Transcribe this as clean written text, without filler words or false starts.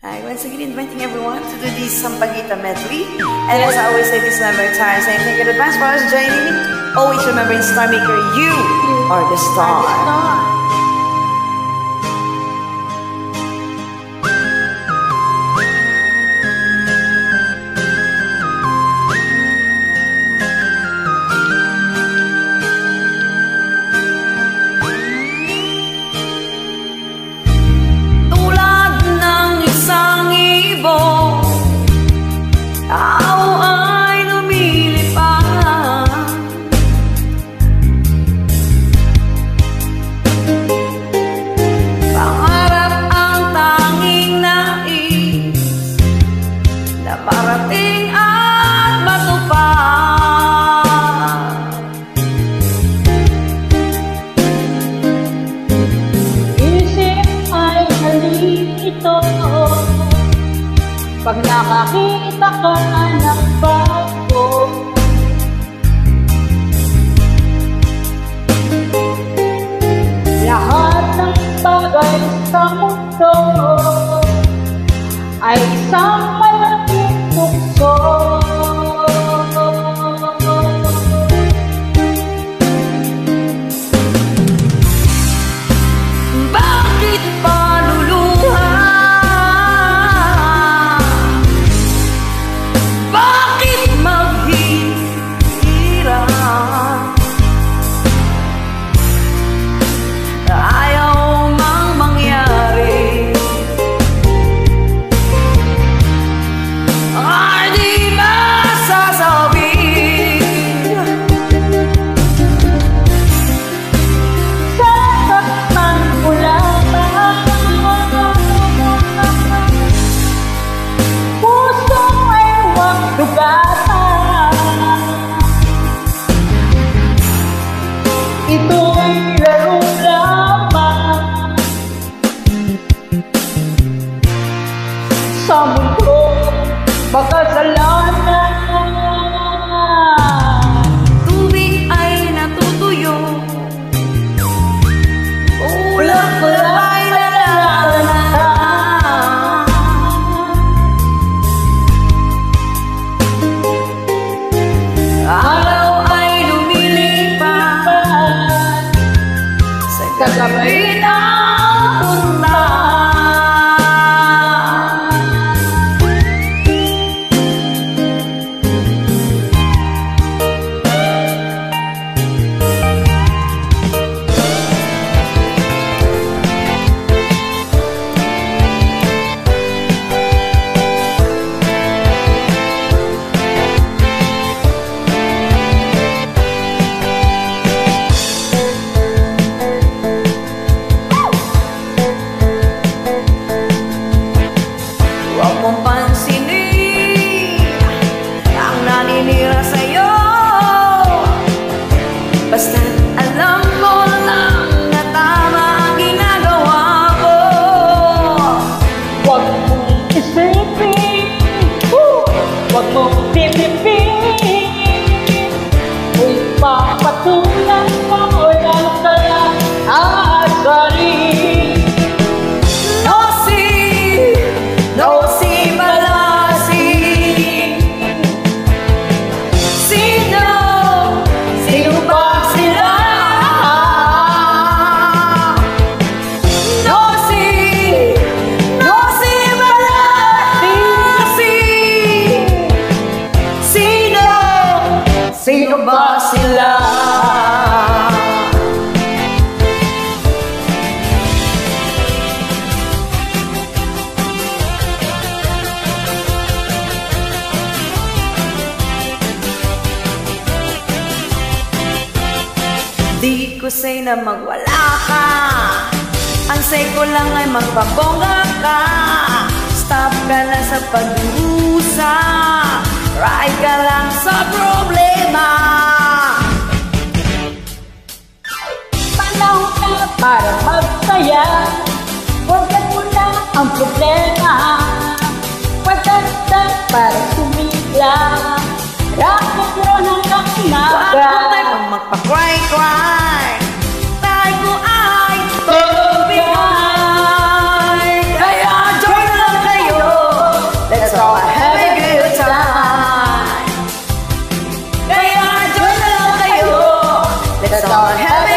Hi, once again inviting everyone to do this Sampaguita medley. And as I always say, this is never time. Saying thank you in advance for us joining me. Always remember in Star Maker, you are the star. Parating at matupad. Isip ay halito pag nakakita ka ng bago. Lahat ng bagay sa mundo ay isang malaking tukso. Bakit paluluha? Bakit maghihirap? Ayaw mang mangyari. Ito'y laro lamang sa mundo makasalanan. Tubig ay natutuyo, ulap-ulap ay nalalaman. Araw ay lumilipat, kagabi na punta. Basta alam mo lang na tama ang ginagawa ko. Huwag mong isipin, huwag mong tipipin. Kung papatulan mo lang ka lang aasarin. No si balasing. Sino ba sila? No si balasing. Sino ba sila? Di ko say na magwala ka, ang say ko lang ay magpabongga ka. Stop ka na sa pag-usa, ride ka lang sa problema. Panahon na para magsaya, huwag mo na ang problema. Pagkanta para sumigla, rocket roll hanggang umaga. Huwag mo tayo magpa-cry-cry, tayo ko ay tubigay. Kaya join lang kayo Happy